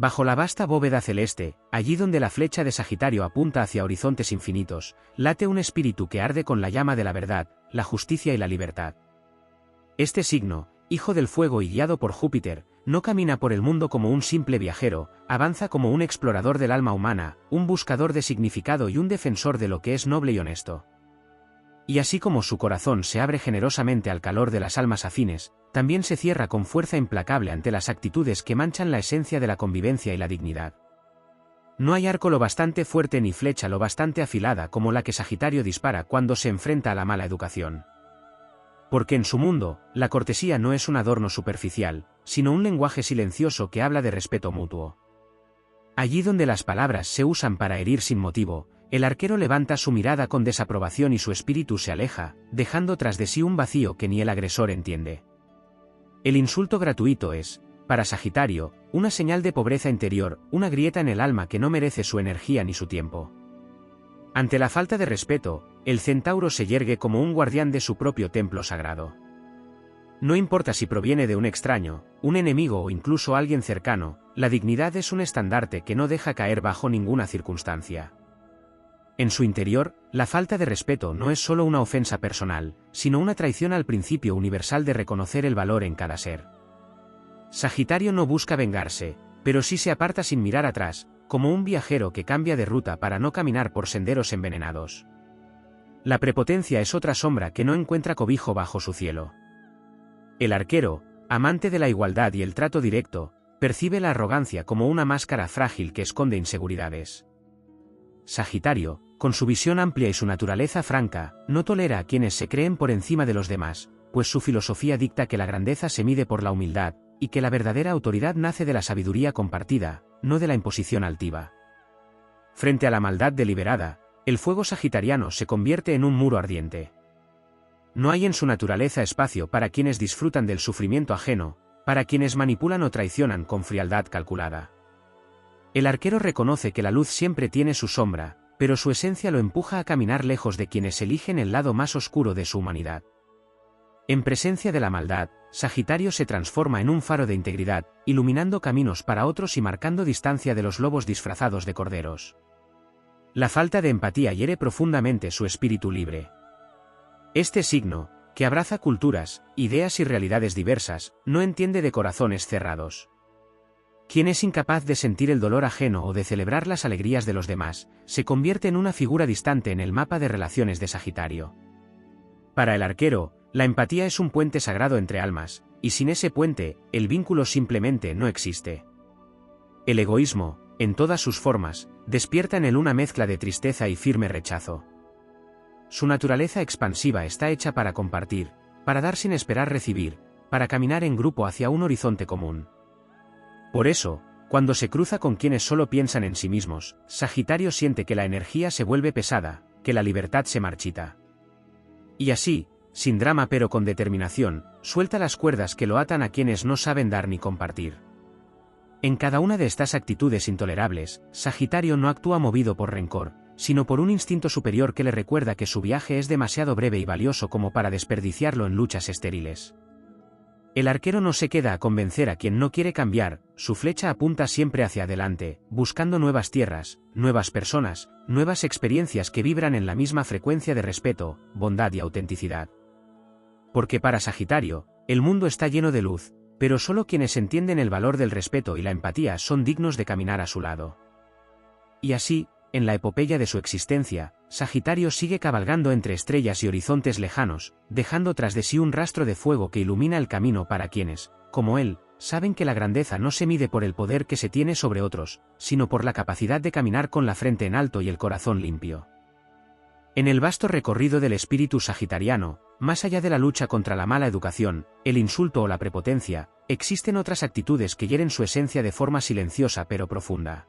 Bajo la vasta bóveda celeste, allí donde la flecha de Sagitario apunta hacia horizontes infinitos, late un espíritu que arde con la llama de la verdad, la justicia y la libertad. Este signo, hijo del fuego y guiado por Júpiter, no camina por el mundo como un simple viajero, avanza como un explorador del alma humana, un buscador de significado y un defensor de lo que es noble y honesto. Y así como su corazón se abre generosamente al calor de las almas afines, también se cierra con fuerza implacable ante las actitudes que manchan la esencia de la convivencia y la dignidad. No hay arco lo bastante fuerte ni flecha lo bastante afilada como la que Sagitario dispara cuando se enfrenta a la mala educación. Porque en su mundo, la cortesía no es un adorno superficial, sino un lenguaje silencioso que habla de respeto mutuo. Allí donde las palabras se usan para herir sin motivo, el arquero levanta su mirada con desaprobación y su espíritu se aleja, dejando tras de sí un vacío que ni el agresor entiende. El insulto gratuito es, para Sagitario, una señal de pobreza interior, una grieta en el alma que no merece su energía ni su tiempo. Ante la falta de respeto, el centauro se yergue como un guardián de su propio templo sagrado. No importa si proviene de un extraño, un enemigo o incluso alguien cercano, la dignidad es un estandarte que no deja caer bajo ninguna circunstancia. En su interior, la falta de respeto no es solo una ofensa personal, sino una traición al principio universal de reconocer el valor en cada ser. Sagitario no busca vengarse, pero sí se aparta sin mirar atrás, como un viajero que cambia de ruta para no caminar por senderos envenenados. La prepotencia es otra sombra que no encuentra cobijo bajo su cielo. El arquero, amante de la igualdad y el trato directo, percibe la arrogancia como una máscara frágil que esconde inseguridades. Sagitario, con su visión amplia y su naturaleza franca, no tolera a quienes se creen por encima de los demás, pues su filosofía dicta que la grandeza se mide por la humildad, y que la verdadera autoridad nace de la sabiduría compartida, no de la imposición altiva. Frente a la maldad deliberada, el fuego sagitariano se convierte en un muro ardiente. No hay en su naturaleza espacio para quienes disfrutan del sufrimiento ajeno, para quienes manipulan o traicionan con frialdad calculada. El arquero reconoce que la luz siempre tiene su sombra, pero su esencia lo empuja a caminar lejos de quienes eligen el lado más oscuro de su humanidad. En presencia de la maldad, Sagitario se transforma en un faro de integridad, iluminando caminos para otros y marcando distancia de los lobos disfrazados de corderos. La falta de empatía hiere profundamente su espíritu libre. Este signo, que abraza culturas, ideas y realidades diversas, no entiende de corazones cerrados. Quien es incapaz de sentir el dolor ajeno o de celebrar las alegrías de los demás, se convierte en una figura distante en el mapa de relaciones de Sagitario. Para el arquero, la empatía es un puente sagrado entre almas, y sin ese puente, el vínculo simplemente no existe. El egoísmo, en todas sus formas, despierta en él una mezcla de tristeza y firme rechazo. Su naturaleza expansiva está hecha para compartir, para dar sin esperar recibir, para caminar en grupo hacia un horizonte común. Por eso, cuando se cruza con quienes solo piensan en sí mismos, Sagitario siente que la energía se vuelve pesada, que la libertad se marchita. Y así, sin drama pero con determinación, suelta las cuerdas que lo atan a quienes no saben dar ni compartir. En cada una de estas actitudes intolerables, Sagitario no actúa movido por rencor, sino por un instinto superior que le recuerda que su viaje es demasiado breve y valioso como para desperdiciarlo en luchas estériles. El arquero no se queda a convencer a quien no quiere cambiar, su flecha apunta siempre hacia adelante, buscando nuevas tierras, nuevas personas, nuevas experiencias que vibran en la misma frecuencia de respeto, bondad y autenticidad. Porque para Sagitario, el mundo está lleno de luz, pero solo quienes entienden el valor del respeto y la empatía son dignos de caminar a su lado. Y así, en la epopeya de su existencia, Sagitario sigue cabalgando entre estrellas y horizontes lejanos, dejando tras de sí un rastro de fuego que ilumina el camino para quienes, como él, saben que la grandeza no se mide por el poder que se tiene sobre otros, sino por la capacidad de caminar con la frente en alto y el corazón limpio. En el vasto recorrido del espíritu sagitariano, más allá de la lucha contra la mala educación, el insulto o la prepotencia, existen otras actitudes que hieren su esencia de forma silenciosa pero profunda.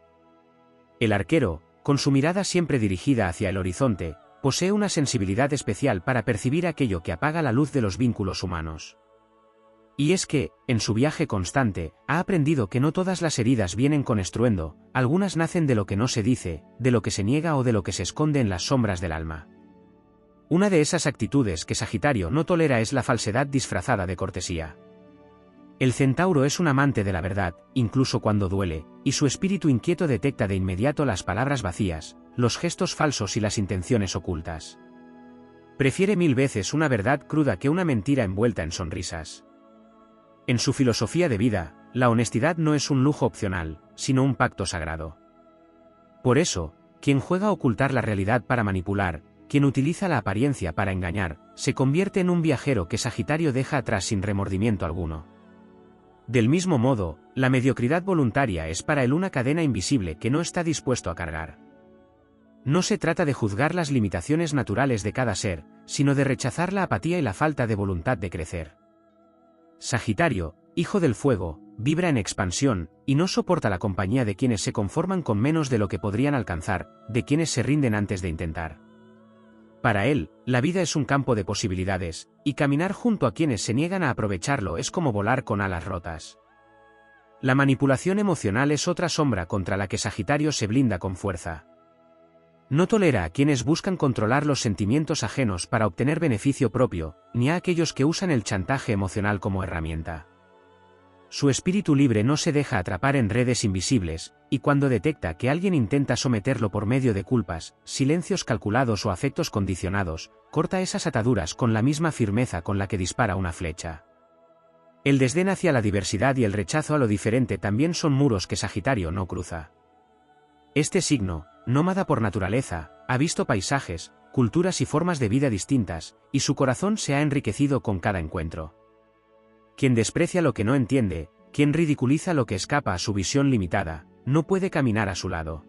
El arquero, con su mirada siempre dirigida hacia el horizonte, posee una sensibilidad especial para percibir aquello que apaga la luz de los vínculos humanos. Y es que, en su viaje constante, ha aprendido que no todas las heridas vienen con estruendo, algunas nacen de lo que no se dice, de lo que se niega o de lo que se esconde en las sombras del alma. Una de esas actitudes que Sagitario no tolera es la falsedad disfrazada de cortesía. El centauro es un amante de la verdad, incluso cuando duele, y su espíritu inquieto detecta de inmediato las palabras vacías, los gestos falsos y las intenciones ocultas. Prefiere 1000 veces una verdad cruda que una mentira envuelta en sonrisas. En su filosofía de vida, la honestidad no es un lujo opcional, sino un pacto sagrado. Por eso, quien juega a ocultar la realidad para manipular, quien utiliza la apariencia para engañar, se convierte en un viajero que Sagitario deja atrás sin remordimiento alguno. Del mismo modo, la mediocridad voluntaria es para él una cadena invisible que no está dispuesto a cargar. No se trata de juzgar las limitaciones naturales de cada ser, sino de rechazar la apatía y la falta de voluntad de crecer. Sagitario, hijo del fuego, vibra en expansión, y no soporta la compañía de quienes se conforman con menos de lo que podrían alcanzar, de quienes se rinden antes de intentar. Para él, la vida es un campo de posibilidades, y caminar junto a quienes se niegan a aprovecharlo es como volar con alas rotas. La manipulación emocional es otra sombra contra la que Sagitario se blinda con fuerza. No tolera a quienes buscan controlar los sentimientos ajenos para obtener beneficio propio, ni a aquellos que usan el chantaje emocional como herramienta. Su espíritu libre no se deja atrapar en redes invisibles, y cuando detecta que alguien intenta someterlo por medio de culpas, silencios calculados o afectos condicionados, corta esas ataduras con la misma firmeza con la que dispara una flecha. El desdén hacia la diversidad y el rechazo a lo diferente también son muros que Sagitario no cruza. Este signo, nómada por naturaleza, ha visto paisajes, culturas y formas de vida distintas, y su corazón se ha enriquecido con cada encuentro. Quien desprecia lo que no entiende, quien ridiculiza lo que escapa a su visión limitada, no puede caminar a su lado.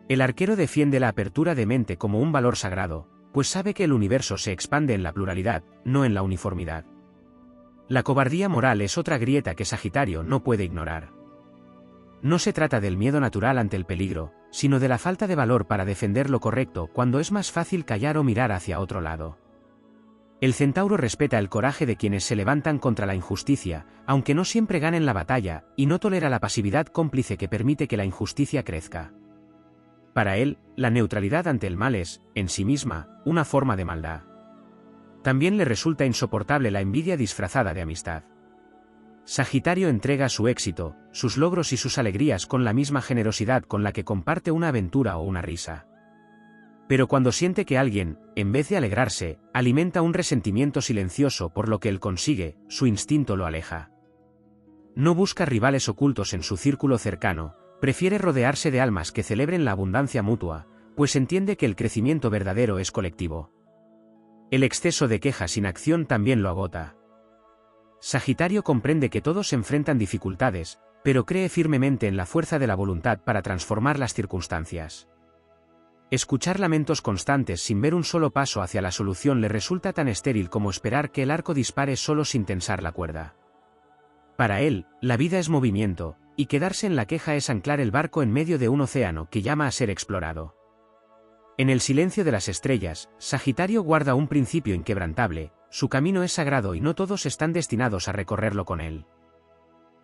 El arquero defiende la apertura de mente como un valor sagrado, pues sabe que el universo se expande en la pluralidad, no en la uniformidad. La cobardía moral es otra grieta que Sagitario no puede ignorar. No se trata del miedo natural ante el peligro, sino de la falta de valor para defender lo correcto cuando es más fácil callar o mirar hacia otro lado. El centauro respeta el coraje de quienes se levantan contra la injusticia, aunque no siempre ganen la batalla, y no tolera la pasividad cómplice que permite que la injusticia crezca. Para él, la neutralidad ante el mal es, en sí misma, una forma de maldad. También le resulta insoportable la envidia disfrazada de amistad. Sagitario entrega su éxito, sus logros y sus alegrías con la misma generosidad con la que comparte una aventura o una risa. Pero cuando siente que alguien, en vez de alegrarse, alimenta un resentimiento silencioso por lo que él consigue, su instinto lo aleja. No busca rivales ocultos en su círculo cercano, prefiere rodearse de almas que celebren la abundancia mutua, pues entiende que el crecimiento verdadero es colectivo. El exceso de queja sin acción también lo agota. Sagitario comprende que todos enfrentan dificultades, pero cree firmemente en la fuerza de la voluntad para transformar las circunstancias. Escuchar lamentos constantes sin ver un solo paso hacia la solución le resulta tan estéril como esperar que el arco dispare solo sin tensar la cuerda. Para él, la vida es movimiento, y quedarse en la queja es anclar el barco en medio de un océano que llama a ser explorado. En el silencio de las estrellas, Sagitario guarda un principio inquebrantable: su camino es sagrado y no todos están destinados a recorrerlo con él.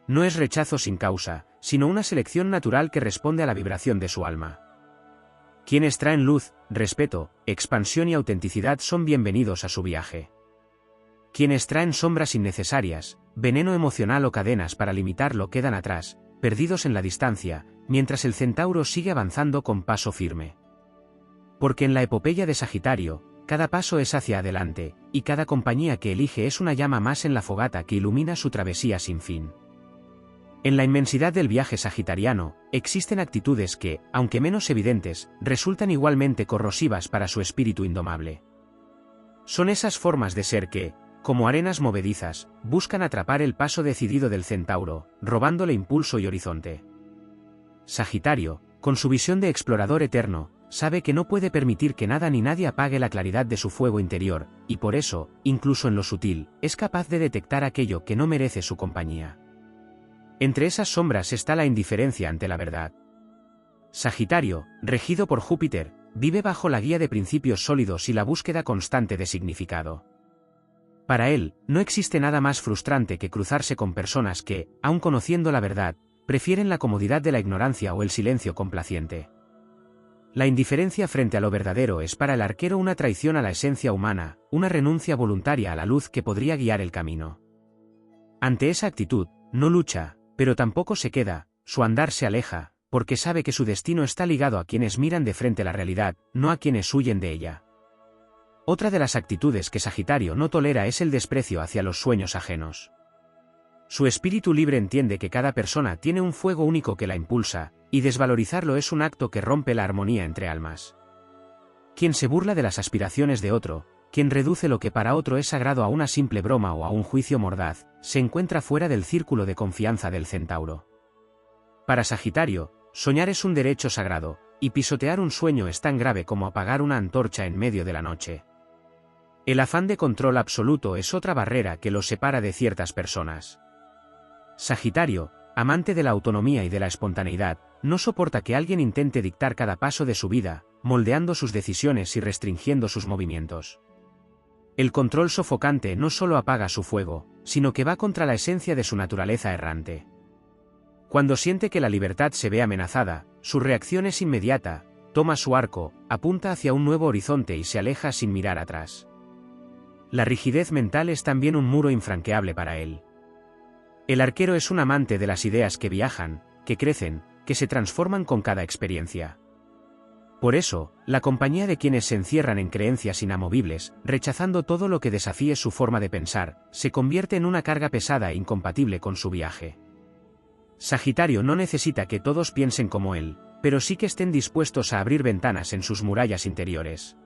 No es rechazo sin causa, sino una selección natural que responde a la vibración de su alma. Quienes traen luz, respeto, expansión y autenticidad son bienvenidos a su viaje. Quienes traen sombras innecesarias, veneno emocional o cadenas para limitarlo quedan atrás, perdidos en la distancia, mientras el centauro sigue avanzando con paso firme. Porque en la epopeya de Sagitario, cada paso es hacia adelante, y cada compañía que elige es una llama más en la fogata que ilumina su travesía sin fin. En la inmensidad del viaje sagitariano, existen actitudes que, aunque menos evidentes, resultan igualmente corrosivas para su espíritu indomable. Son esas formas de ser que, como arenas movedizas, buscan atrapar el paso decidido del centauro, robándole impulso y horizonte. Sagitario, con su visión de explorador eterno, sabe que no puede permitir que nada ni nadie apague la claridad de su fuego interior, y por eso, incluso en lo sutil, es capaz de detectar aquello que no merece su compañía. Entre esas sombras está la indiferencia ante la verdad. Sagitario, regido por Júpiter, vive bajo la guía de principios sólidos y la búsqueda constante de significado. Para él, no existe nada más frustrante que cruzarse con personas que, aun conociendo la verdad, prefieren la comodidad de la ignorancia o el silencio complaciente. La indiferencia frente a lo verdadero es para el arquero una traición a la esencia humana, una renuncia voluntaria a la luz que podría guiar el camino. Ante esa actitud, no lucha, pero tampoco se queda, su andar se aleja, porque sabe que su destino está ligado a quienes miran de frente la realidad, no a quienes huyen de ella. Otra de las actitudes que Sagitario no tolera es el desprecio hacia los sueños ajenos. Su espíritu libre entiende que cada persona tiene un fuego único que la impulsa, y desvalorizarlo es un acto que rompe la armonía entre almas. Quien se burla de las aspiraciones de otro, quien reduce lo que para otro es sagrado a una simple broma o a un juicio mordaz, se encuentra fuera del círculo de confianza del centauro. Para Sagitario, soñar es un derecho sagrado, y pisotear un sueño es tan grave como apagar una antorcha en medio de la noche. El afán de control absoluto es otra barrera que los separa de ciertas personas. Sagitario, amante de la autonomía y de la espontaneidad, no soporta que alguien intente dictar cada paso de su vida, moldeando sus decisiones y restringiendo sus movimientos. El control sofocante no solo apaga su fuego, sino que va contra la esencia de su naturaleza errante. Cuando siente que la libertad se ve amenazada, su reacción es inmediata, toma su arco, apunta hacia un nuevo horizonte y se aleja sin mirar atrás. La rigidez mental es también un muro infranqueable para él. El arquero es un amante de las ideas que viajan, que crecen, que se transforman con cada experiencia. Por eso, la compañía de quienes se encierran en creencias inamovibles, rechazando todo lo que desafíe su forma de pensar, se convierte en una carga pesada e incompatible con su viaje. Sagitario no necesita que todos piensen como él, pero sí que estén dispuestos a abrir ventanas en sus murallas interiores.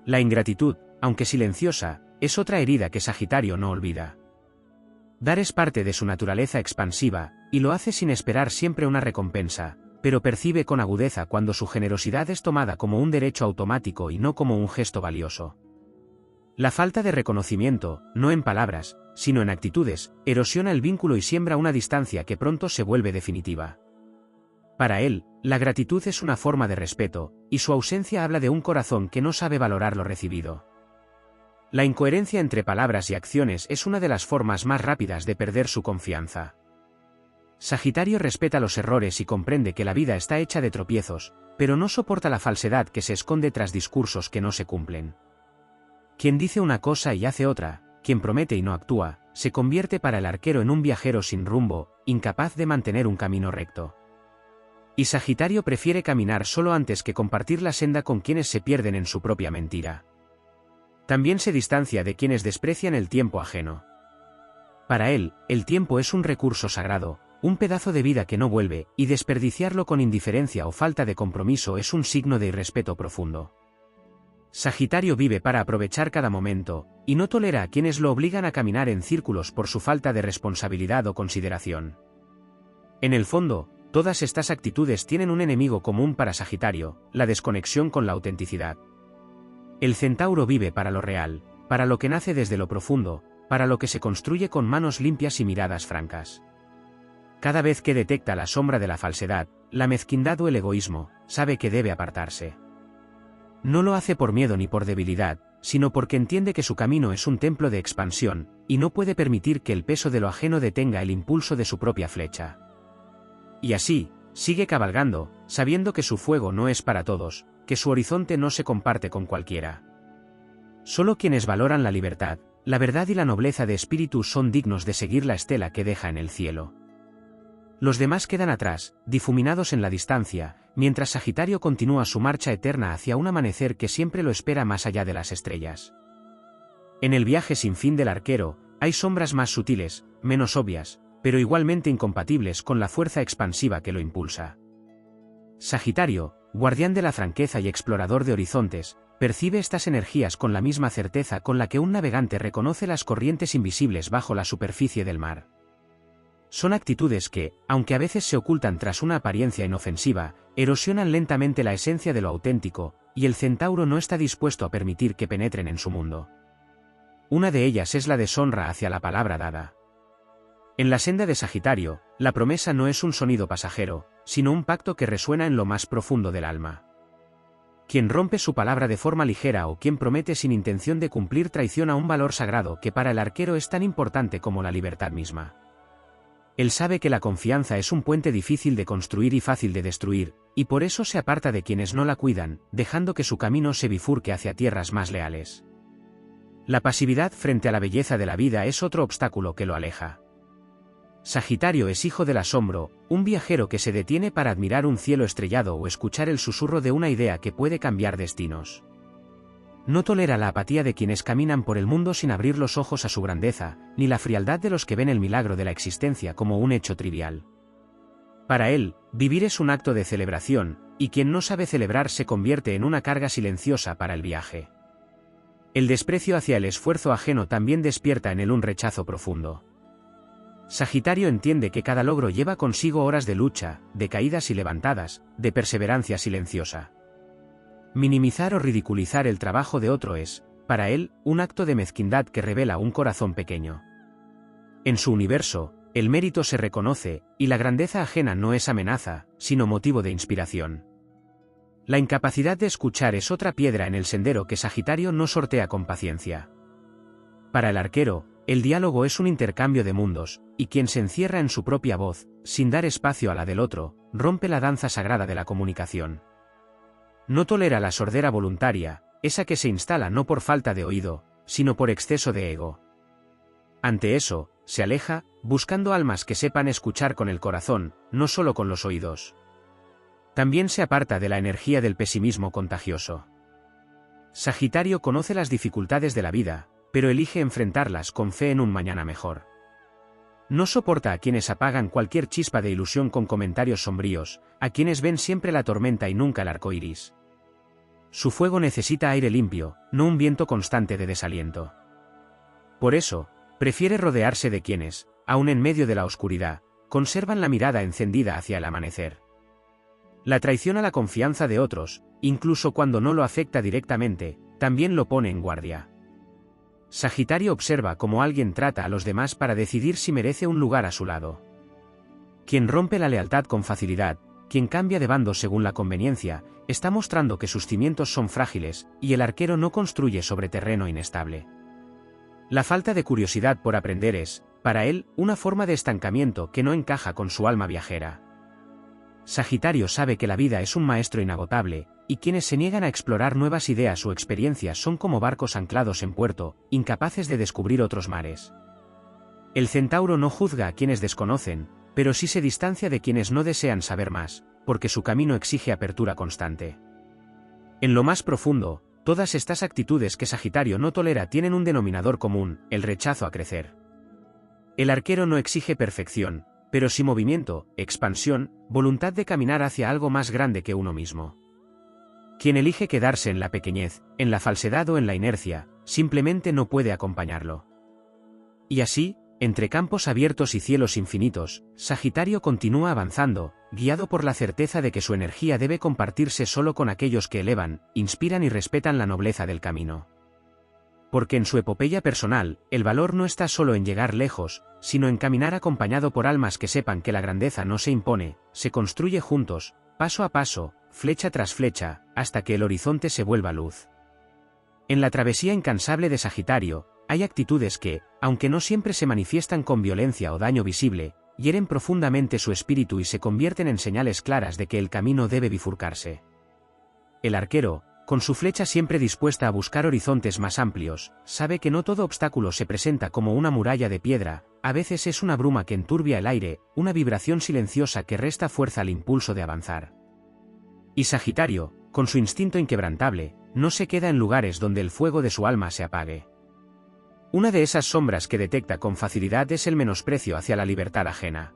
La ingratitud, aunque silenciosa, es otra herida que Sagitario no olvida. Dar es parte de su naturaleza expansiva, y lo hace sin esperar siempre una recompensa, pero percibe con agudeza cuando su generosidad es tomada como un derecho automático y no como un gesto valioso. La falta de reconocimiento, no en palabras, sino en actitudes, erosiona el vínculo y siembra una distancia que pronto se vuelve definitiva. Para él, la gratitud es una forma de respeto, y su ausencia habla de un corazón que no sabe valorar lo recibido. La incoherencia entre palabras y acciones es una de las formas más rápidas de perder su confianza. Sagitario respeta los errores y comprende que la vida está hecha de tropiezos, pero no soporta la falsedad que se esconde tras discursos que no se cumplen. Quien dice una cosa y hace otra, quien promete y no actúa, se convierte para el arquero en un viajero sin rumbo, incapaz de mantener un camino recto. Y Sagitario prefiere caminar solo antes que compartir la senda con quienes se pierden en su propia mentira. También se distancia de quienes desprecian el tiempo ajeno. Para él, el tiempo es un recurso sagrado, un pedazo de vida que no vuelve, y desperdiciarlo con indiferencia o falta de compromiso es un signo de irrespeto profundo. Sagitario vive para aprovechar cada momento, y no tolera a quienes lo obligan a caminar en círculos por su falta de responsabilidad o consideración. En el fondo, todas estas actitudes tienen un enemigo común para Sagitario, la desconexión con la autenticidad. El centauro vive para lo real, para lo que nace desde lo profundo, para lo que se construye con manos limpias y miradas francas. Cada vez que detecta la sombra de la falsedad, la mezquindad o el egoísmo, sabe que debe apartarse. No lo hace por miedo ni por debilidad, sino porque entiende que su camino es un templo de expansión, y no puede permitir que el peso de lo ajeno detenga el impulso de su propia flecha. Y así, sigue cabalgando, sabiendo que su fuego no es para todos, que su horizonte no se comparte con cualquiera. Solo quienes valoran la libertad, la verdad y la nobleza de espíritu son dignos de seguir la estela que deja en el cielo. Los demás quedan atrás, difuminados en la distancia, mientras Sagitario continúa su marcha eterna hacia un amanecer que siempre lo espera más allá de las estrellas. En el viaje sin fin del arquero, hay sombras más sutiles, menos obvias, pero igualmente incompatibles con la fuerza expansiva que lo impulsa. Sagitario, guardián de la franqueza y explorador de horizontes, percibe estas energías con la misma certeza con la que un navegante reconoce las corrientes invisibles bajo la superficie del mar. Son actitudes que, aunque a veces se ocultan tras una apariencia inofensiva, erosionan lentamente la esencia de lo auténtico, y el centauro no está dispuesto a permitir que penetren en su mundo. Una de ellas es la deshonra hacia la palabra dada. En la senda de Sagitario, la promesa no es un sonido pasajero, sino un pacto que resuena en lo más profundo del alma. Quien rompe su palabra de forma ligera o quien promete sin intención de cumplir traiciona un valor sagrado que para el arquero es tan importante como la libertad misma. Él sabe que la confianza es un puente difícil de construir y fácil de destruir, y por eso se aparta de quienes no la cuidan, dejando que su camino se bifurque hacia tierras más leales. La pasividad frente a la belleza de la vida es otro obstáculo que lo aleja. Sagitario es hijo del asombro, un viajero que se detiene para admirar un cielo estrellado o escuchar el susurro de una idea que puede cambiar destinos. No tolera la apatía de quienes caminan por el mundo sin abrir los ojos a su grandeza, ni la frialdad de los que ven el milagro de la existencia como un hecho trivial. Para él, vivir es un acto de celebración, y quien no sabe celebrar se convierte en una carga silenciosa para el viaje. El desprecio hacia el esfuerzo ajeno también despierta en él un rechazo profundo. Sagitario entiende que cada logro lleva consigo horas de lucha, de caídas y levantadas, de perseverancia silenciosa. Minimizar o ridiculizar el trabajo de otro es, para él, un acto de mezquindad que revela un corazón pequeño. En su universo, el mérito se reconoce, y la grandeza ajena no es amenaza, sino motivo de inspiración. La incapacidad de escuchar es otra piedra en el sendero que Sagitario no sortea con paciencia. Para el arquero, el diálogo es un intercambio de mundos, y quien se encierra en su propia voz, sin dar espacio a la del otro, rompe la danza sagrada de la comunicación. No tolera la sordera voluntaria, esa que se instala no por falta de oído, sino por exceso de ego. Ante eso, se aleja, buscando almas que sepan escuchar con el corazón, no solo con los oídos. También se aparta de la energía del pesimismo contagioso. Sagitario conoce las dificultades de la vida, pero elige enfrentarlas con fe en un mañana mejor. No soporta a quienes apagan cualquier chispa de ilusión con comentarios sombríos, a quienes ven siempre la tormenta y nunca el arco iris. Su fuego necesita aire limpio, no un viento constante de desaliento. Por eso, prefiere rodearse de quienes, aun en medio de la oscuridad, conservan la mirada encendida hacia el amanecer. La traición a la confianza de otros, incluso cuando no lo afecta directamente, también lo pone en guardia. Sagitario observa cómo alguien trata a los demás para decidir si merece un lugar a su lado. Quien rompe la lealtad con facilidad, quien cambia de bando según la conveniencia, está mostrando que sus cimientos son frágiles, y el arquero no construye sobre terreno inestable. La falta de curiosidad por aprender es, para él, una forma de estancamiento que no encaja con su alma viajera. Sagitario sabe que la vida es un maestro inagotable, y quienes se niegan a explorar nuevas ideas o experiencias son como barcos anclados en puerto, incapaces de descubrir otros mares. El centauro no juzga a quienes desconocen, pero sí se distancia de quienes no desean saber más, porque su camino exige apertura constante. En lo más profundo, todas estas actitudes que Sagitario no tolera tienen un denominador común, el rechazo a crecer. El arquero no exige perfección, pero sí movimiento, expansión, voluntad de caminar hacia algo más grande que uno mismo. Quien elige quedarse en la pequeñez, en la falsedad o en la inercia, simplemente no puede acompañarlo. Y así, entre campos abiertos y cielos infinitos, Sagitario continúa avanzando, guiado por la certeza de que su energía debe compartirse solo con aquellos que elevan, inspiran y respetan la nobleza del camino. Porque en su epopeya personal, el valor no está solo en llegar lejos, sino en caminar acompañado por almas que sepan que la grandeza no se impone, se construye juntos, paso a paso, flecha tras flecha, hasta que el horizonte se vuelva luz. En la travesía incansable de Sagitario, hay actitudes que, aunque no siempre se manifiestan con violencia o daño visible, hieren profundamente su espíritu y se convierten en señales claras de que el camino debe bifurcarse. El arquero, con su flecha siempre dispuesta a buscar horizontes más amplios, sabe que no todo obstáculo se presenta como una muralla de piedra, a veces es una bruma que enturbia el aire, una vibración silenciosa que resta fuerza al impulso de avanzar. Y Sagitario, con su instinto inquebrantable, no se queda en lugares donde el fuego de su alma se apague. Una de esas sombras que detecta con facilidad es el menosprecio hacia la libertad ajena.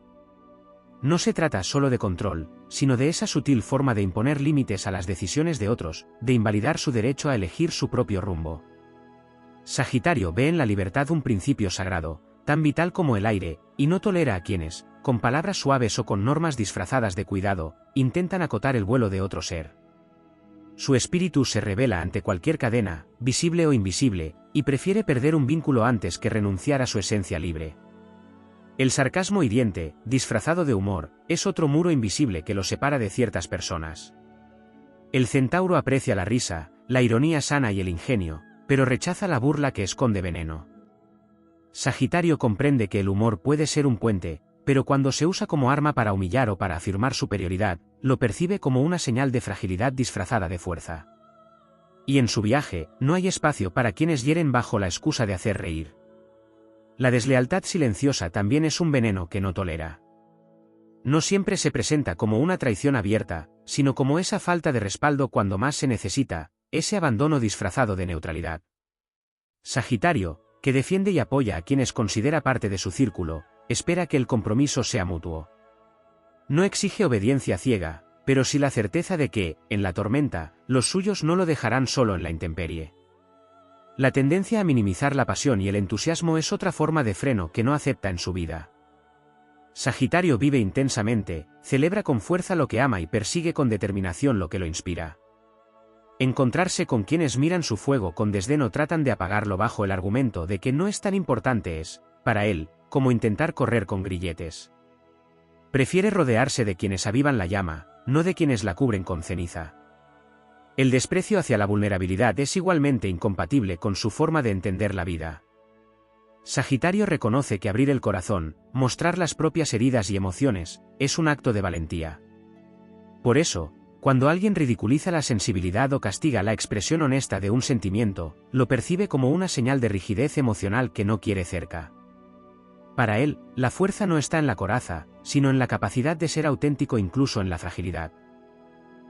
No se trata solo de control, sino de esa sutil forma de imponer límites a las decisiones de otros, de invalidar su derecho a elegir su propio rumbo. Sagitario ve en la libertad un principio sagrado, tan vital como el aire, y no tolera a quienes, con palabras suaves o con normas disfrazadas de cuidado, intentan acotar el vuelo de otro ser. Su espíritu se revela ante cualquier cadena, visible o invisible, y prefiere perder un vínculo antes que renunciar a su esencia libre. El sarcasmo hiriente, disfrazado de humor, es otro muro invisible que lo separa de ciertas personas. El centauro aprecia la risa, la ironía sana y el ingenio, pero rechaza la burla que esconde veneno. Sagitario comprende que el humor puede ser un puente, pero cuando se usa como arma para humillar o para afirmar superioridad, lo percibe como una señal de fragilidad disfrazada de fuerza. Y en su viaje, no hay espacio para quienes hieren bajo la excusa de hacer reír. La deslealtad silenciosa también es un veneno que no tolera. No siempre se presenta como una traición abierta, sino como esa falta de respaldo cuando más se necesita, ese abandono disfrazado de neutralidad. Sagitario, que defiende y apoya a quienes considera parte de su círculo, espera que el compromiso sea mutuo. No exige obediencia ciega, pero sí la certeza de que, en la tormenta, los suyos no lo dejarán solo en la intemperie. La tendencia a minimizar la pasión y el entusiasmo es otra forma de freno que no acepta en su vida. Sagitario vive intensamente, celebra con fuerza lo que ama y persigue con determinación lo que lo inspira. Encontrarse con quienes miran su fuego con desdén o tratan de apagarlo bajo el argumento de que no es tan importante es, para él, como intentar correr con grilletes. Prefiere rodearse de quienes avivan la llama, no de quienes la cubren con ceniza. El desprecio hacia la vulnerabilidad es igualmente incompatible con su forma de entender la vida. Sagitario reconoce que abrir el corazón, mostrar las propias heridas y emociones, es un acto de valentía. Por eso, cuando alguien ridiculiza la sensibilidad o castiga la expresión honesta de un sentimiento, lo percibe como una señal de rigidez emocional que no quiere cerca. Para él, la fuerza no está en la coraza, sino en la capacidad de ser auténtico incluso en la fragilidad.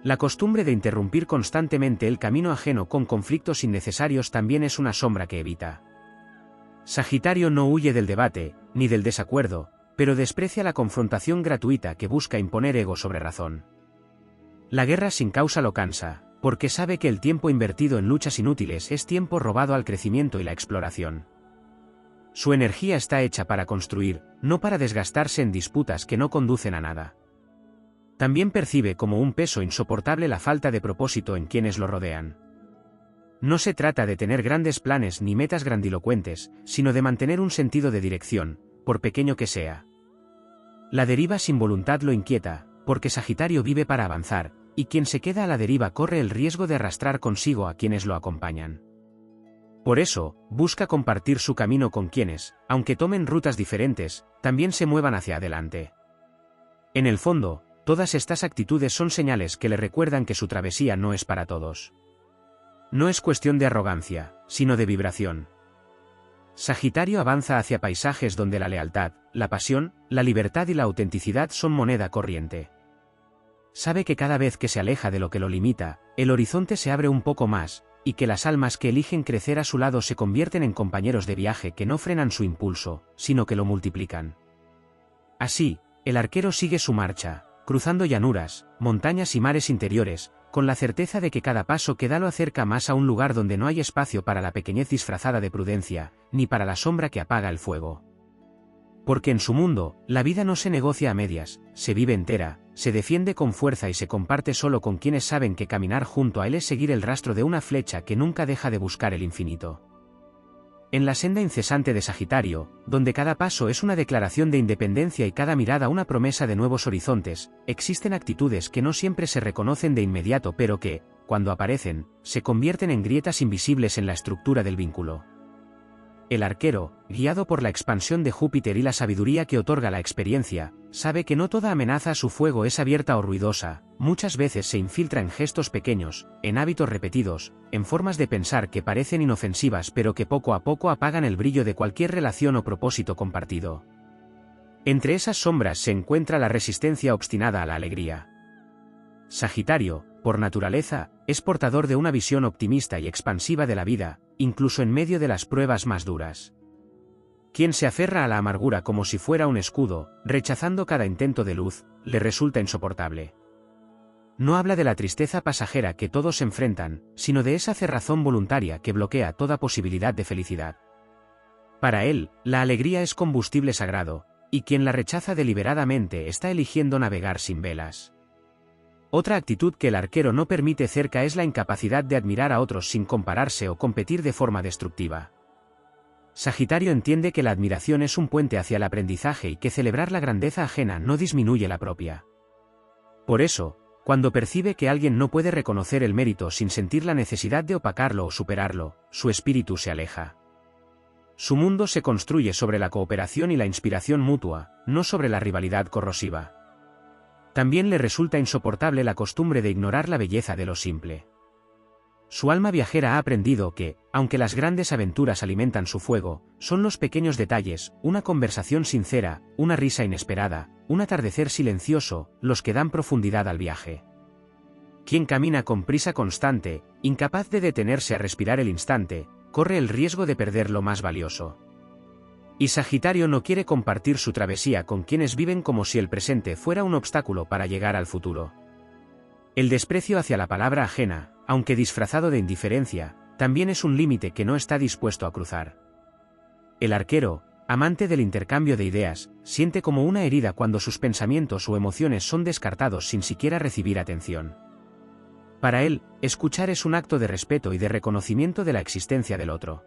La costumbre de interrumpir constantemente el camino ajeno con conflictos innecesarios también es una sombra que evita. Sagitario no huye del debate, ni del desacuerdo, pero desprecia la confrontación gratuita que busca imponer ego sobre razón. La guerra sin causa lo cansa, porque sabe que el tiempo invertido en luchas inútiles es tiempo robado al crecimiento y la exploración. Su energía está hecha para construir, no para desgastarse en disputas que no conducen a nada. También percibe como un peso insoportable la falta de propósito en quienes lo rodean. No se trata de tener grandes planes ni metas grandilocuentes, sino de mantener un sentido de dirección, por pequeño que sea. La deriva sin voluntad lo inquieta, porque Sagitario vive para avanzar, y quien se queda a la deriva corre el riesgo de arrastrar consigo a quienes lo acompañan. Por eso, busca compartir su camino con quienes, aunque tomen rutas diferentes, también se muevan hacia adelante. En el fondo, todas estas actitudes son señales que le recuerdan que su travesía no es para todos. No es cuestión de arrogancia, sino de vibración. Sagitario avanza hacia paisajes donde la lealtad, la pasión, la libertad y la autenticidad son moneda corriente. Sabe que cada vez que se aleja de lo que lo limita, el horizonte se abre un poco más, y que las almas que eligen crecer a su lado se convierten en compañeros de viaje que no frenan su impulso, sino que lo multiplican. Así, el arquero sigue su marcha, cruzando llanuras, montañas y mares interiores, con la certeza de que cada paso que da lo acerca más a un lugar donde no hay espacio para la pequeñez disfrazada de prudencia, ni para la sombra que apaga el fuego. Porque en su mundo, la vida no se negocia a medias, se vive entera, se defiende con fuerza y se comparte solo con quienes saben que caminar junto a él es seguir el rastro de una flecha que nunca deja de buscar el infinito. En la senda incesante de Sagitario, donde cada paso es una declaración de independencia y cada mirada una promesa de nuevos horizontes, existen actitudes que no siempre se reconocen de inmediato pero que, cuando aparecen, se convierten en grietas invisibles en la estructura del vínculo. El arquero, guiado por la expansión de Júpiter y la sabiduría que otorga la experiencia, sabe que no toda amenaza a su fuego es abierta o ruidosa, muchas veces se infiltra en gestos pequeños, en hábitos repetidos, en formas de pensar que parecen inofensivas pero que poco a poco apagan el brillo de cualquier relación o propósito compartido. Entre esas sombras se encuentra la resistencia obstinada a la alegría. Sagitario, por naturaleza, es portador de una visión optimista y expansiva de la vida, incluso en medio de las pruebas más duras. Quien se aferra a la amargura como si fuera un escudo, rechazando cada intento de luz, le resulta insoportable. No habla de la tristeza pasajera que todos enfrentan, sino de esa cerrazón voluntaria que bloquea toda posibilidad de felicidad. Para él, la alegría es combustible sagrado, y quien la rechaza deliberadamente está eligiendo navegar sin velas. Otra actitud que el arquero no permite cerca es la incapacidad de admirar a otros sin compararse o competir de forma destructiva. Sagitario entiende que la admiración es un puente hacia el aprendizaje y que celebrar la grandeza ajena no disminuye la propia. Por eso, cuando percibe que alguien no puede reconocer el mérito sin sentir la necesidad de opacarlo o superarlo, su espíritu se aleja. Su mundo se construye sobre la cooperación y la inspiración mutua, no sobre la rivalidad corrosiva. También le resulta insoportable la costumbre de ignorar la belleza de lo simple. su alma viajera ha aprendido que, aunque las grandes aventuras alimentan su fuego, son los pequeños detalles, una conversación sincera, una risa inesperada, un atardecer silencioso, los que dan profundidad al viaje. Quien camina con prisa constante, incapaz de detenerse a respirar el instante, corre el riesgo de perder lo más valioso. Y Sagitario no quiere compartir su travesía con quienes viven como si el presente fuera un obstáculo para llegar al futuro. El desprecio hacia la palabra ajena, aunque disfrazado de indiferencia, también es un límite que no está dispuesto a cruzar. El arquero, amante del intercambio de ideas, siente como una herida cuando sus pensamientos o emociones son descartados sin siquiera recibir atención. Para él, escuchar es un acto de respeto y de reconocimiento de la existencia del otro.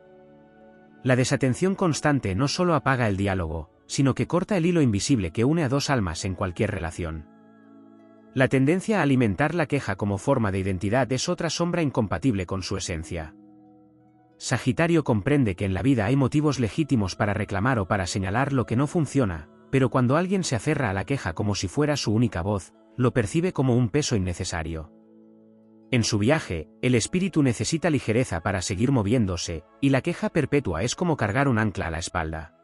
La desatención constante no solo apaga el diálogo, sino que corta el hilo invisible que une a dos almas en cualquier relación. La tendencia a alimentar la queja como forma de identidad es otra sombra incompatible con su esencia. Sagitario comprende que en la vida hay motivos legítimos para reclamar o para señalar lo que no funciona, pero cuando alguien se aferra a la queja como si fuera su única voz, lo percibe como un peso innecesario. En su viaje, el espíritu necesita ligereza para seguir moviéndose, y la queja perpetua es como cargar un ancla a la espalda.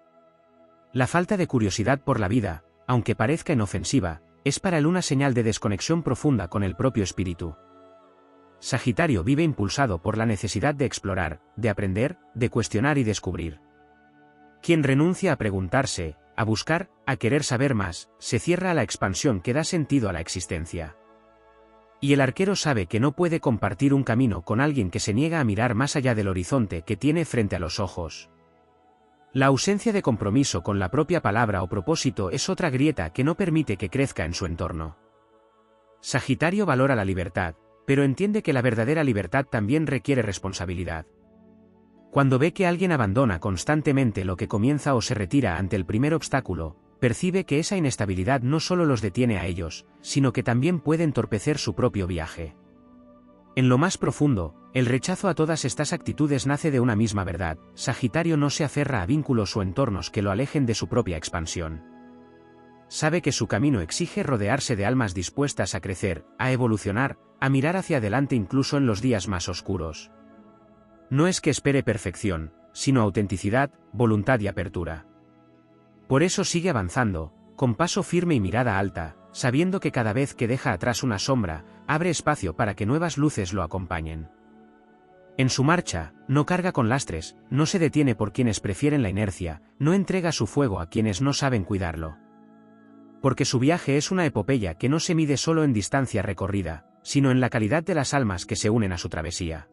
La falta de curiosidad por la vida, aunque parezca inofensiva, es para él una señal de desconexión profunda con el propio espíritu. Sagitario vive impulsado por la necesidad de explorar, de aprender, de cuestionar y descubrir. Quien renuncia a preguntarse, a buscar, a querer saber más, se cierra a la expansión que da sentido a la existencia. Y el arquero sabe que no puede compartir un camino con alguien que se niega a mirar más allá del horizonte que tiene frente a los ojos. La ausencia de compromiso con la propia palabra o propósito es otra grieta que no permite que crezca en su entorno. Sagitario valora la libertad, pero entiende que la verdadera libertad también requiere responsabilidad. Cuando ve que alguien abandona constantemente lo que comienza o se retira ante el primer obstáculo, percibe que esa inestabilidad no solo los detiene a ellos, sino que también puede entorpecer su propio viaje. En lo más profundo, el rechazo a todas estas actitudes nace de una misma verdad: Sagitario no se aferra a vínculos o entornos que lo alejen de su propia expansión. Sabe que su camino exige rodearse de almas dispuestas a crecer, a evolucionar, a mirar hacia adelante incluso en los días más oscuros. No es que espere perfección, sino autenticidad, voluntad y apertura. Por eso sigue avanzando, con paso firme y mirada alta, sabiendo que cada vez que deja atrás una sombra, abre espacio para que nuevas luces lo acompañen. En su marcha, no carga con lastres, no se detiene por quienes prefieren la inercia, no entrega su fuego a quienes no saben cuidarlo. Porque su viaje es una epopeya que no se mide solo en distancia recorrida, sino en la calidad de las almas que se unen a su travesía.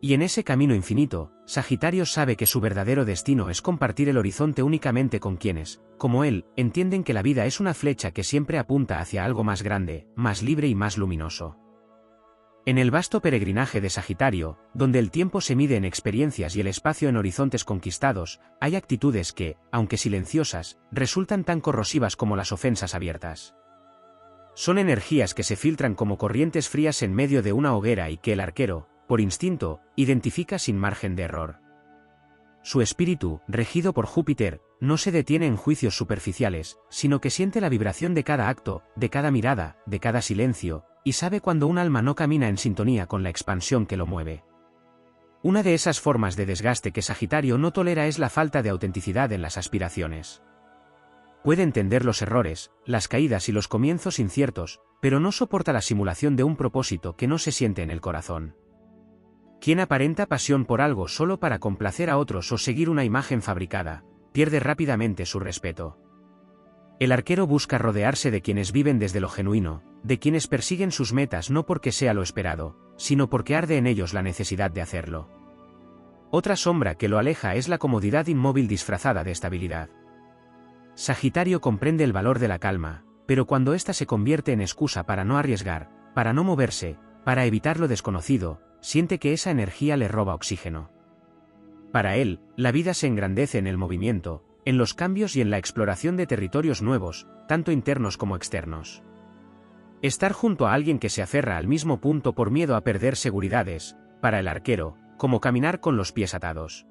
Y en ese camino infinito, Sagitario sabe que su verdadero destino es compartir el horizonte únicamente con quienes, como él, entienden que la vida es una flecha que siempre apunta hacia algo más grande, más libre y más luminoso. En el vasto peregrinaje de Sagitario, donde el tiempo se mide en experiencias y el espacio en horizontes conquistados, hay actitudes que, aunque silenciosas, resultan tan corrosivas como las ofensas abiertas. Son energías que se filtran como corrientes frías en medio de una hoguera y que el arquero, por instinto, identifica sin margen de error. Su espíritu, regido por Júpiter, no se detiene en juicios superficiales, sino que siente la vibración de cada acto, de cada mirada, de cada silencio, y sabe cuando un alma no camina en sintonía con la expansión que lo mueve. Una de esas formas de desgaste que Sagitario no tolera es la falta de autenticidad en las aspiraciones. Puede entender los errores, las caídas y los comienzos inciertos, pero no soporta la simulación de un propósito que no se siente en el corazón. Quien aparenta pasión por algo solo para complacer a otros o seguir una imagen fabricada, pierde rápidamente su respeto. El arquero busca rodearse de quienes viven desde lo genuino, de quienes persiguen sus metas no porque sea lo esperado, sino porque arde en ellos la necesidad de hacerlo. Otra sombra que lo aleja es la comodidad inmóvil disfrazada de estabilidad. Sagitario comprende el valor de la calma, pero cuando ésta se convierte en excusa para no arriesgar, para no moverse, para evitar lo desconocido, siente que esa energía le roba oxígeno. Para él, la vida se engrandece en el movimiento, en los cambios y en la exploración de territorios nuevos, tanto internos como externos. Estar junto a alguien que se aferra al mismo punto por miedo a perder seguridades, para el arquero, como caminar con los pies atados.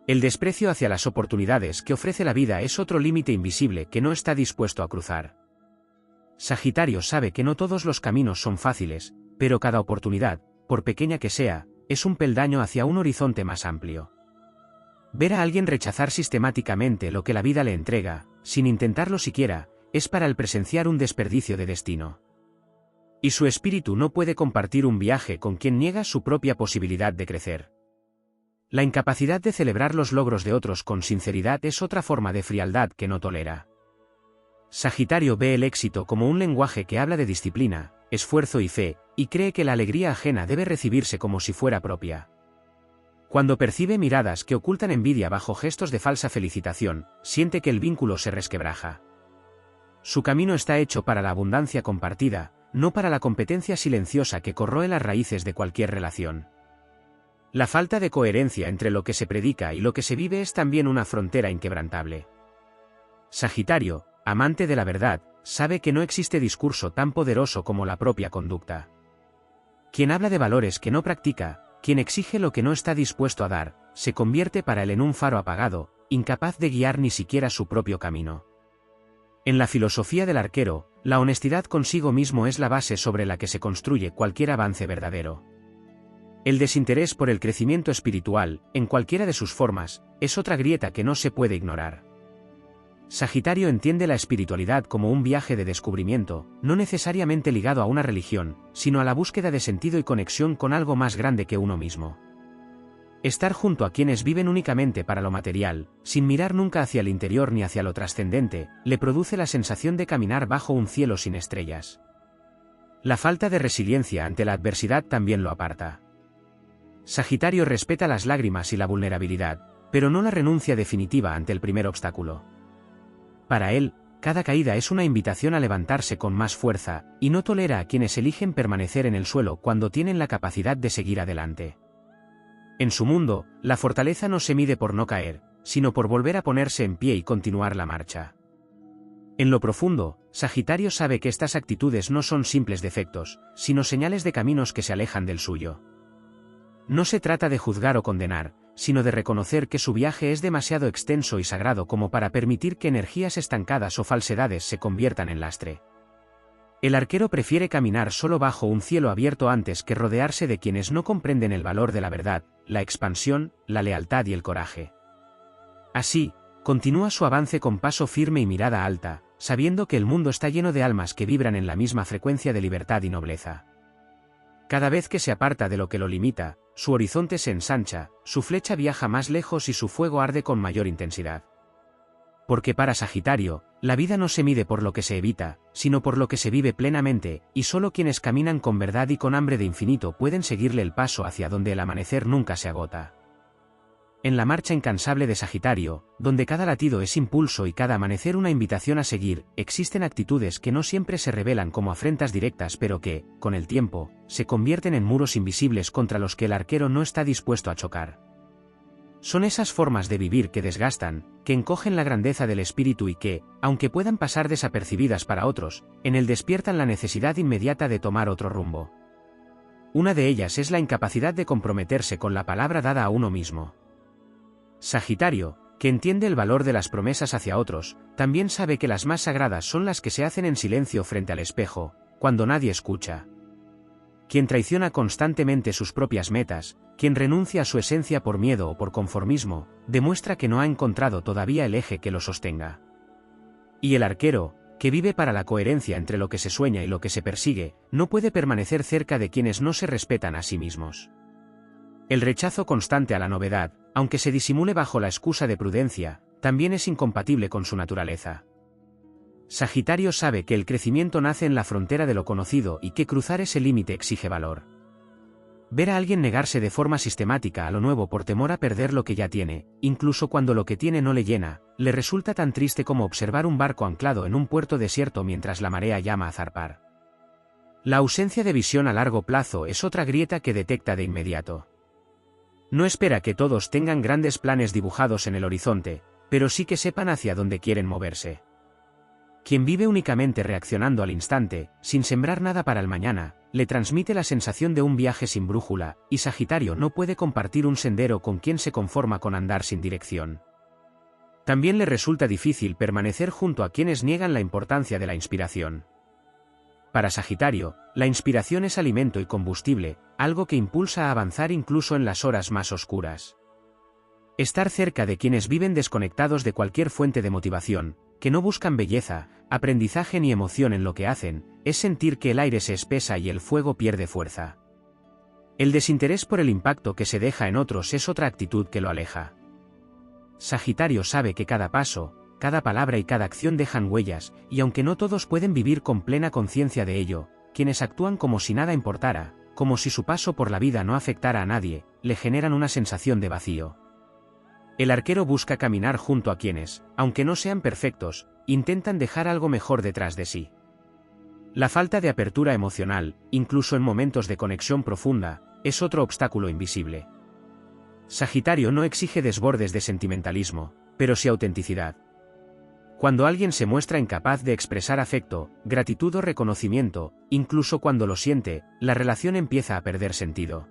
El desprecio hacia las oportunidades que ofrece la vida es otro límite invisible que no está dispuesto a cruzar. Sagitario sabe que no todos los caminos son fáciles, pero cada oportunidad, por pequeña que sea, es un peldaño hacia un horizonte más amplio. Ver a alguien rechazar sistemáticamente lo que la vida le entrega, sin intentarlo siquiera, es para él presenciar un desperdicio de destino. Y su espíritu no puede compartir un viaje con quien niega su propia posibilidad de crecer. La incapacidad de celebrar los logros de otros con sinceridad es otra forma de frialdad que no tolera. Sagitario ve el éxito como un lenguaje que habla de disciplina, esfuerzo y fe, y cree que la alegría ajena debe recibirse como si fuera propia. Cuando percibe miradas que ocultan envidia bajo gestos de falsa felicitación, siente que el vínculo se resquebraja. Su camino está hecho para la abundancia compartida, no para la competencia silenciosa que corroe las raíces de cualquier relación. La falta de coherencia entre lo que se predica y lo que se vive es también una frontera inquebrantable. Sagitario, amante de la verdad, sabe que no existe discurso tan poderoso como la propia conducta. Quien habla de valores que no practica, quien exige lo que no está dispuesto a dar, se convierte para él en un faro apagado, incapaz de guiar ni siquiera su propio camino. En la filosofía del arquero, la honestidad consigo mismo es la base sobre la que se construye cualquier avance verdadero. El desinterés por el crecimiento espiritual, en cualquiera de sus formas, es otra grieta que no se puede ignorar. Sagitario entiende la espiritualidad como un viaje de descubrimiento, no necesariamente ligado a una religión, sino a la búsqueda de sentido y conexión con algo más grande que uno mismo. Estar junto a quienes viven únicamente para lo material, sin mirar nunca hacia el interior ni hacia lo trascendente, le produce la sensación de caminar bajo un cielo sin estrellas. La falta de resiliencia ante la adversidad también lo aparta. Sagitario respeta las lágrimas y la vulnerabilidad, pero no la renuncia definitiva ante el primer obstáculo. Para él, cada caída es una invitación a levantarse con más fuerza, y no tolera a quienes eligen permanecer en el suelo cuando tienen la capacidad de seguir adelante. En su mundo, la fortaleza no se mide por no caer, sino por volver a ponerse en pie y continuar la marcha. En lo profundo, Sagitario sabe que estas actitudes no son simples defectos, sino señales de caminos que se alejan del suyo. No se trata de juzgar o condenar, sino de reconocer que su viaje es demasiado extenso y sagrado como para permitir que energías estancadas o falsedades se conviertan en lastre. El arquero prefiere caminar solo bajo un cielo abierto antes que rodearse de quienes no comprenden el valor de la verdad, la expansión, la lealtad y el coraje. Así, continúa su avance con paso firme y mirada alta, sabiendo que el mundo está lleno de almas que vibran en la misma frecuencia de libertad y nobleza. Cada vez que se aparta de lo que lo limita, su horizonte se ensancha, su flecha viaja más lejos y su fuego arde con mayor intensidad. Porque para Sagitario, la vida no se mide por lo que se evita, sino por lo que se vive plenamente, y solo quienes caminan con verdad y con hambre de infinito pueden seguirle el paso hacia donde el amanecer nunca se agota. En la marcha incansable de Sagitario, donde cada latido es impulso y cada amanecer una invitación a seguir, existen actitudes que no siempre se revelan como afrentas directas pero que, con el tiempo, se convierten en muros invisibles contra los que el arquero no está dispuesto a chocar. Son esas formas de vivir que desgastan, que encogen la grandeza del espíritu y que, aunque puedan pasar desapercibidas para otros, en él despiertan la necesidad inmediata de tomar otro rumbo. Una de ellas es la incapacidad de comprometerse con la palabra dada a uno mismo. Sagitario, que entiende el valor de las promesas hacia otros, también sabe que las más sagradas son las que se hacen en silencio frente al espejo, cuando nadie escucha. Quien traiciona constantemente sus propias metas, quien renuncia a su esencia por miedo o por conformismo, demuestra que no ha encontrado todavía el eje que lo sostenga. Y el arquero, que vive para la coherencia entre lo que se sueña y lo que se persigue, no puede permanecer cerca de quienes no se respetan a sí mismos. El rechazo constante a la novedad, aunque se disimule bajo la excusa de prudencia, también es incompatible con su naturaleza. Sagitario sabe que el crecimiento nace en la frontera de lo conocido y que cruzar ese límite exige valor. Ver a alguien negarse de forma sistemática a lo nuevo por temor a perder lo que ya tiene, incluso cuando lo que tiene no le llena, le resulta tan triste como observar un barco anclado en un puerto desierto mientras la marea llama a zarpar. La ausencia de visión a largo plazo es otra grieta que detecta de inmediato. No espera que todos tengan grandes planes dibujados en el horizonte, pero sí que sepan hacia dónde quieren moverse. Quien vive únicamente reaccionando al instante, sin sembrar nada para el mañana, le transmite la sensación de un viaje sin brújula, y Sagitario no puede compartir un sendero con quien se conforma con andar sin dirección. También le resulta difícil permanecer junto a quienes niegan la importancia de la inspiración. Para Sagitario, la inspiración es alimento y combustible, algo que impulsa a avanzar incluso en las horas más oscuras. Estar cerca de quienes viven desconectados de cualquier fuente de motivación, que no buscan belleza, aprendizaje ni emoción en lo que hacen, es sentir que el aire se espesa y el fuego pierde fuerza. El desinterés por el impacto que se deja en otros es otra actitud que lo aleja. Sagitario sabe que cada paso, cada palabra y cada acción dejan huellas, y aunque no todos pueden vivir con plena conciencia de ello, quienes actúan como si nada importara, como si su paso por la vida no afectara a nadie, le generan una sensación de vacío. El arquero busca caminar junto a quienes, aunque no sean perfectos, intentan dejar algo mejor detrás de sí. La falta de apertura emocional, incluso en momentos de conexión profunda, es otro obstáculo invisible. Sagitario no exige desbordes de sentimentalismo, pero sí autenticidad. Cuando alguien se muestra incapaz de expresar afecto, gratitud o reconocimiento, incluso cuando lo siente, la relación empieza a perder sentido.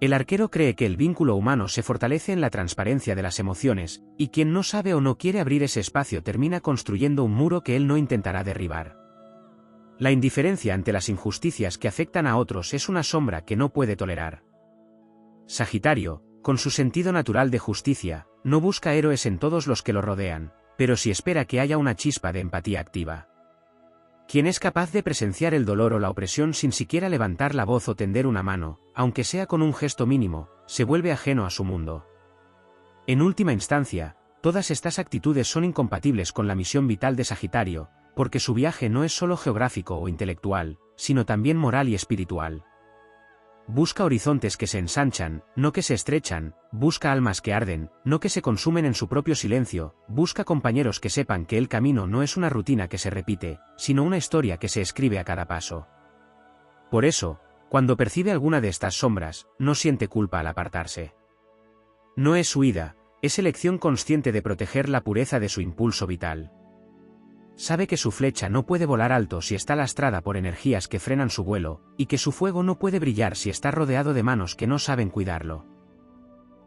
El arquero cree que el vínculo humano se fortalece en la transparencia de las emociones, y quien no sabe o no quiere abrir ese espacio termina construyendo un muro que él no intentará derribar. La indiferencia ante las injusticias que afectan a otros es una sombra que no puede tolerar. Sagitario, con su sentido natural de justicia, no busca héroes en todos los que lo rodean, pero sí espera que haya una chispa de empatía activa. Quien es capaz de presenciar el dolor o la opresión sin siquiera levantar la voz o tender una mano, aunque sea con un gesto mínimo, se vuelve ajeno a su mundo. En última instancia, todas estas actitudes son incompatibles con la misión vital de Sagitario, porque su viaje no es solo geográfico o intelectual, sino también moral y espiritual. Busca horizontes que se ensanchan, no que se estrechan, busca almas que arden, no que se consumen en su propio silencio, busca compañeros que sepan que el camino no es una rutina que se repite, sino una historia que se escribe a cada paso. Por eso, cuando percibe alguna de estas sombras, no siente culpa al apartarse. No es huida, es elección consciente de proteger la pureza de su impulso vital. Sabe que su flecha no puede volar alto si está lastrada por energías que frenan su vuelo, y que su fuego no puede brillar si está rodeado de manos que no saben cuidarlo.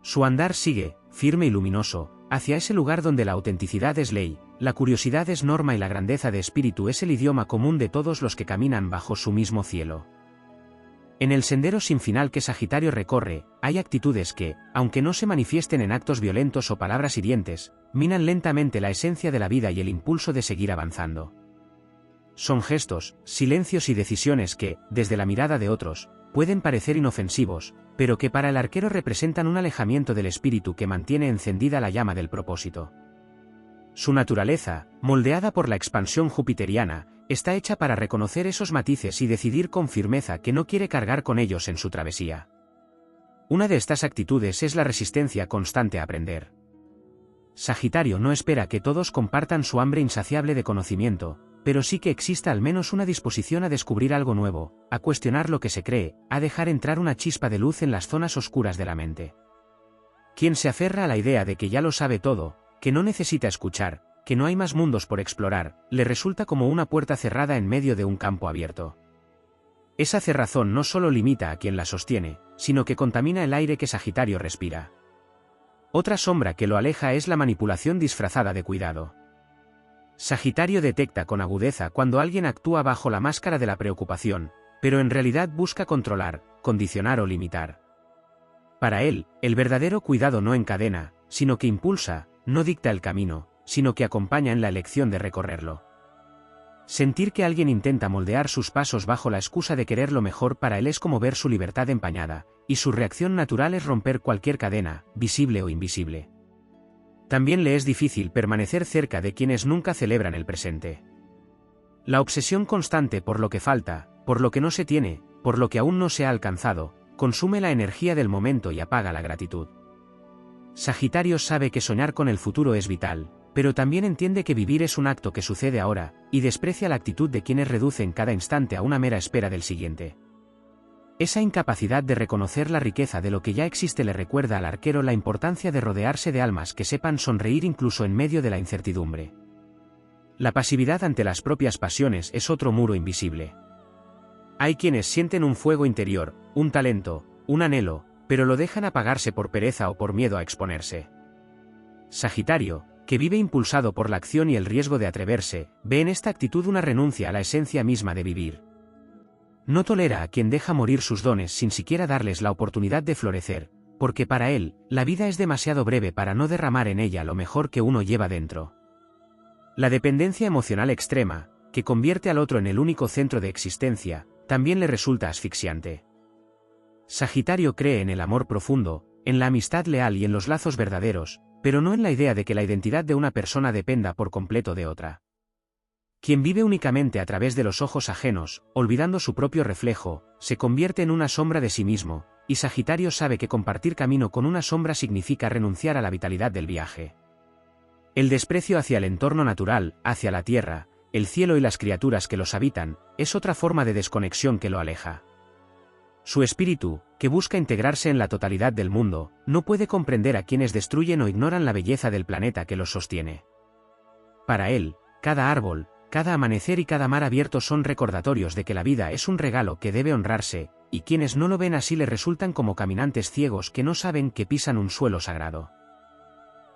Su andar sigue, firme y luminoso, hacia ese lugar donde la autenticidad es ley, la curiosidad es norma y la grandeza de espíritu es el idioma común de todos los que caminan bajo su mismo cielo. En el sendero sin final que Sagitario recorre, hay actitudes que, aunque no se manifiesten en actos violentos o palabras hirientes, minan lentamente la esencia de la vida y el impulso de seguir avanzando. Son gestos, silencios y decisiones que, desde la mirada de otros, pueden parecer inofensivos, pero que para el arquero representan un alejamiento del espíritu que mantiene encendida la llama del propósito. Su naturaleza, moldeada por la expansión jupiteriana, está hecha para reconocer esos matices y decidir con firmeza que no quiere cargar con ellos en su travesía. Una de estas actitudes es la resistencia constante a aprender. Sagitario no espera que todos compartan su hambre insaciable de conocimiento, pero sí que exista al menos una disposición a descubrir algo nuevo, a cuestionar lo que se cree, a dejar entrar una chispa de luz en las zonas oscuras de la mente. Quien se aferra a la idea de que ya lo sabe todo, que no necesita escuchar, que no hay más mundos por explorar, le resulta como una puerta cerrada en medio de un campo abierto. Esa cerrazón no solo limita a quien la sostiene, sino que contamina el aire que Sagitario respira. Otra sombra que lo aleja es la manipulación disfrazada de cuidado. Sagitario detecta con agudeza cuando alguien actúa bajo la máscara de la preocupación, pero en realidad busca controlar, condicionar o limitar. Para él, el verdadero cuidado no encadena, sino que impulsa, no dicta el camino, sino que acompaña en la elección de recorrerlo. Sentir que alguien intenta moldear sus pasos bajo la excusa de querer lo mejor para él es como ver su libertad empañada, y su reacción natural es romper cualquier cadena, visible o invisible. También le es difícil permanecer cerca de quienes nunca celebran el presente. La obsesión constante por lo que falta, por lo que no se tiene, por lo que aún no se ha alcanzado, consume la energía del momento y apaga la gratitud. Sagitario sabe que soñar con el futuro es vital, pero también entiende que vivir es un acto que sucede ahora, y desprecia la actitud de quienes reducen cada instante a una mera espera del siguiente. Esa incapacidad de reconocer la riqueza de lo que ya existe le recuerda al arquero la importancia de rodearse de almas que sepan sonreír incluso en medio de la incertidumbre. La pasividad ante las propias pasiones es otro muro invisible. Hay quienes sienten un fuego interior, un talento, un anhelo, pero lo dejan apagarse por pereza o por miedo a exponerse. Sagitario, que vive impulsado por la acción y el riesgo de atreverse, ve en esta actitud una renuncia a la esencia misma de vivir. No tolera a quien deja morir sus dones sin siquiera darles la oportunidad de florecer, porque para él, la vida es demasiado breve para no derramar en ella lo mejor que uno lleva dentro. La dependencia emocional extrema, que convierte al otro en el único centro de existencia, también le resulta asfixiante. Sagitario cree en el amor profundo, en la amistad leal y en los lazos verdaderos, pero no en la idea de que la identidad de una persona dependa por completo de otra. Quien vive únicamente a través de los ojos ajenos, olvidando su propio reflejo, se convierte en una sombra de sí mismo, y Sagitario sabe que compartir camino con una sombra significa renunciar a la vitalidad del viaje. El desprecio hacia el entorno natural, hacia la tierra, el cielo y las criaturas que los habitan, es otra forma de desconexión que lo aleja. Su espíritu, que busca integrarse en la totalidad del mundo, no puede comprender a quienes destruyen o ignoran la belleza del planeta que los sostiene. Para él, cada árbol, cada amanecer y cada mar abierto son recordatorios de que la vida es un regalo que debe honrarse, y quienes no lo ven así le resultan como caminantes ciegos que no saben que pisan un suelo sagrado.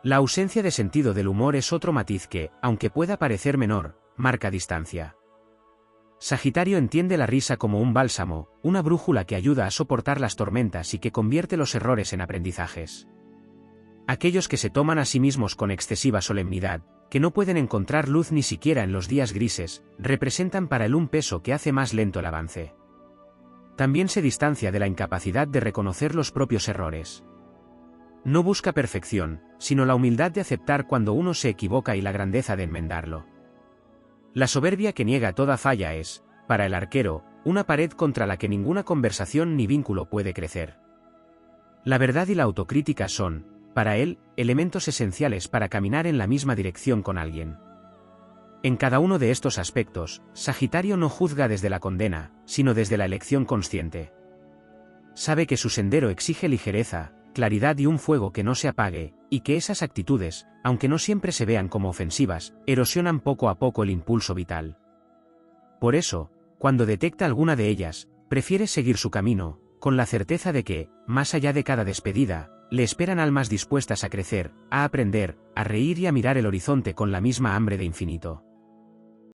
La ausencia de sentido del humor es otro matiz que, aunque pueda parecer menor, marca distancia. Sagitario entiende la risa como un bálsamo, una brújula que ayuda a soportar las tormentas y que convierte los errores en aprendizajes. Aquellos que se toman a sí mismos con excesiva solemnidad, que no pueden encontrar luz ni siquiera en los días grises, representan para él un peso que hace más lento el avance. También se distancia de la incapacidad de reconocer los propios errores. No busca perfección, sino la humildad de aceptar cuando uno se equivoca y la grandeza de enmendarlo. La soberbia que niega toda falla es, para el arquero, una pared contra la que ninguna conversación ni vínculo puede crecer. La verdad y la autocrítica son, para él, elementos esenciales para caminar en la misma dirección con alguien. En cada uno de estos aspectos, Sagitario no juzga desde la condena, sino desde la elección consciente. Sabe que su sendero exige ligereza, claridad y un fuego que no se apague, y que esas actitudes, aunque no siempre se vean como ofensivas, erosionan poco a poco el impulso vital. Por eso, cuando detecta alguna de ellas, prefiere seguir su camino, con la certeza de que, más allá de cada despedida, le esperan almas dispuestas a crecer, a aprender, a reír y a mirar el horizonte con la misma hambre de infinito.